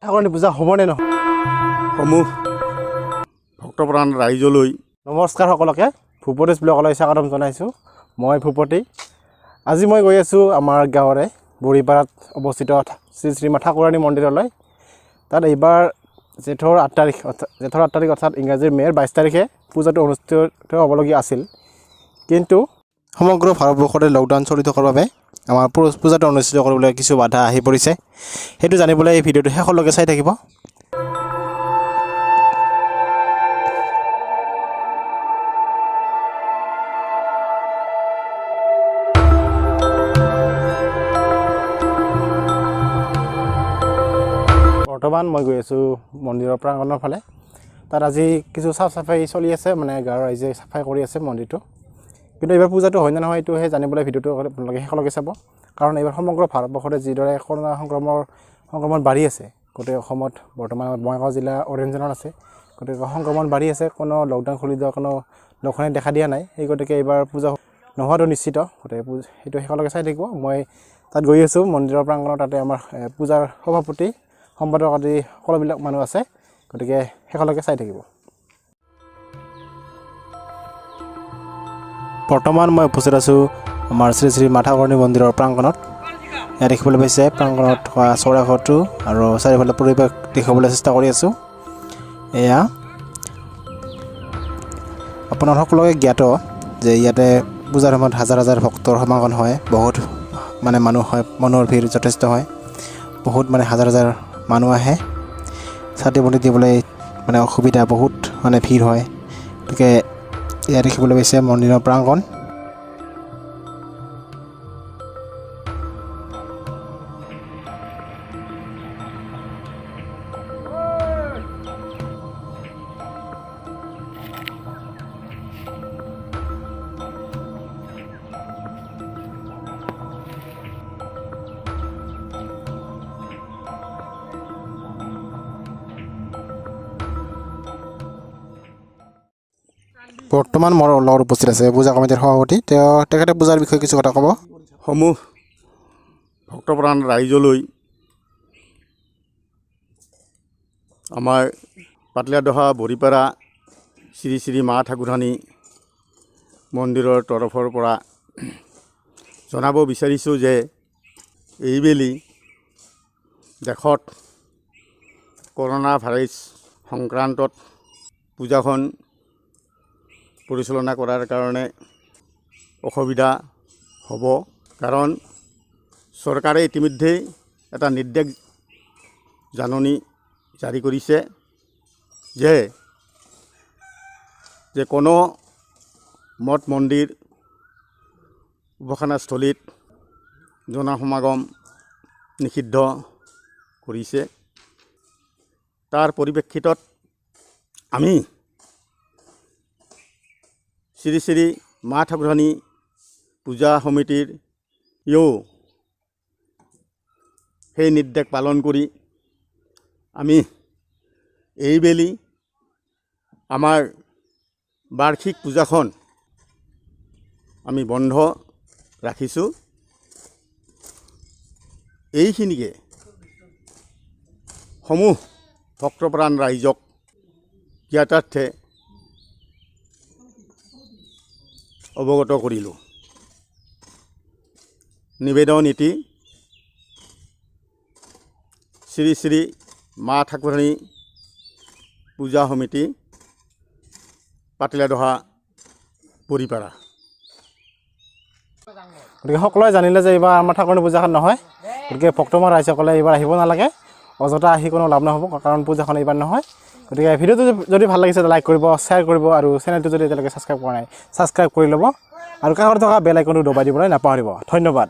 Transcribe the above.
ঠাকুৰণী পূজা হ'বনে নহয় সমূহ ভক্তপ্ৰাণ ৰাইজলৈ নমস্কাৰ সকলোকে ভূপতেশ ব্লগলৈ স্বাগতম জনাইছোঁ মই ভূপতি আজি মই গৈ আছোঁ আমাৰ গাঁৱৰে বৰিপাৰাত অৱস্থিত শ্ৰী শ্ৰী মা ঠাকুৰণী মন্দিৰলৈ তাত এইবাৰ জেঠৰ 8 তাৰিখ অৰ্থাৎ ইংৰাজীৰ মে'ৰ 22 তাৰিখে পূজাটো অনুষ্ঠিত হ'বলগীয়া আছিল কিন্তু সমগ্ৰ ভাৰতবৰ্ষতে লকডাউন চলি থকাৰ বাবে আমাৰ পূজাটো অনুষ্ঠিত কৰিবলৈ কিছু বাধা আহি পৰিছে সেইটো জানিবলৈ এই ভিডিঅ'টো শেষলৈকে চাই থাকিব বৰ্তমান মই গৈ আছোঁ মন্দিৰৰ প্ৰাংগণৰ ফালে তাত আজি কিছু চাফ চাফাই চলি আছে মানে গাঁৱৰ ৰাইজে চাফাই কৰি আছে মন্দিৰটো কিন্তু এইবাৰ পূজাটো হয় নে নহয় এইটোহে জানিবলৈ ভিডিঅ'টো আপোনালোকে শেষলৈকে চাব কাৰণ এইবাৰ সমগ্ৰ ভাৰতবৰ্ষতে যিদৰে কৰোনা সংক্ৰমণ বাঢ়ি আছে গোটেই অসমত বৰ্তমান বঙাইগাঁও জিলা অৰেঞ্জ জ'নত আছে গতিকে সংক্ৰমণ বাঢ়ি আছে কোনো লকডাউন খুলি দিয়া কোনো লক্ষণে দেখা দিয়া নাই সেই গতিকে এইবাৰ পূজা নোহোৱাটো নিশ্চিত গতিকে সেইটো শেষলৈকে চাই থাকিব মই তাত গৈ আছোঁ মন্দিৰৰ প্ৰাংগণত তাতে আমাৰ পূজাৰ সভাপতি সম্পাদক আদি সকলোবিলাক মানুহ আছে গতিকে শেষলৈকে চাই থাকিব বৰ্তমান মই উপস্থিত আছোঁ আমাৰ শ্ৰী শ্ৰী মা ঠাকুৰণী মন্দিৰৰ প্ৰাংগণত ইয়াত দেখিবলৈ পাইছে প্ৰাংগণত থকা চৰাইঘৰটো আৰু চাৰিওফালে পৰিৱেশ দেখাবলৈ চেষ্টা কৰি আছোঁ এয়া আপোনাৰ সকলোকে জ্ঞাত যে ইয়াতে পূজাৰ সময়ত হাজাৰ হাজাৰ ভক্তৰ সমাগম হয় বহুত মানে মানুহ হয় মানুহৰ ভিৰ যথেষ্ট হয় বহুত মানে হাজাৰ হাজাৰ মানুহ আহে ছাতি বন্তি দিবলৈ মানে অসুবিধা বহুত মানে ভিৰ হয় গতিকে ইয়াত দেখিবলৈ পাইছে মন্দিৰৰ প্ৰাংগণ বৰ্তমান মোৰ লগত উপস্থিত আছে পূজা কমিটিৰ সভাপতি তেখেতে পূজাৰ বিষয়ে কিছু কথা ক'ব সমূহ ভক্তপ্ৰাণ ৰাইজলৈ আমাৰ পাটলিয়াদহা বৰিপাৰা শ্ৰী শ্ৰী মা ঠাকুৰণী মন্দিৰৰ তৰফৰ পৰা জনাব বিচাৰিছোঁ যে এইবেলি দেশত কৰোনা ভাইৰাছ সংক্ৰান্তত পূজাখন পৰিচালনা কৰাৰ কাৰণে অসুবিধা হ'ব কাৰণ চৰকাৰে ইতিমধ্যেই এটা নিৰ্দেশ জাননী জাৰি কৰিছে যে কোনো মঠ মন্দিৰ উপাসনাস্থলীত জনসমাগম নিষিদ্ধ কৰিছে তাৰ পৰিপ্ৰেক্ষিতত আমি শ্ৰী শ্ৰী মা ঠাকুৰণী পূজা সমিতিৰ সেই নিৰ্দেশ পালন কৰি আমি এইবেলি আমাৰ বাৰ্ষিক পূজাখন আমি বন্ধ ৰাখিছোঁ এইখিনিকে সমূহ ভক্তপ্ৰাণ ৰাইজক জ্ঞাতাৰ্থে অৱগত কৰিলোঁ নিবেদন নীতি শ্ৰী শ্ৰী মা ঠাকুৰণী পূজা সমিতি পাটলিয়াদহা বৰিপাৰা গতিকে সকলোৱে জানিলে যে এইবাৰ আমাৰ ঠাকুৰণী পূজাখন নহয় গতিকে ভক্তমান ৰাইজসকলে এইবাৰ আহিব নালাগে অযথা আহি কোনো লাভ নহ'ব কাৰণ পূজাখন এইবাৰ নহয় গতিকে ভিডিঅ'টো যদি ভাল লাগিছে লাইক কৰিব শ্বেয়াৰ কৰিব আৰু চেনেলটো যদি এতিয়ালৈকে ছাবস্ক্ৰাইব কৰা নাই ছাবস্ক্ৰাইব কৰি ল'ব আৰু কাষত থকা বেল আইকনটো দবাই দিবলৈ নাপাহৰিব ধন্যবাদ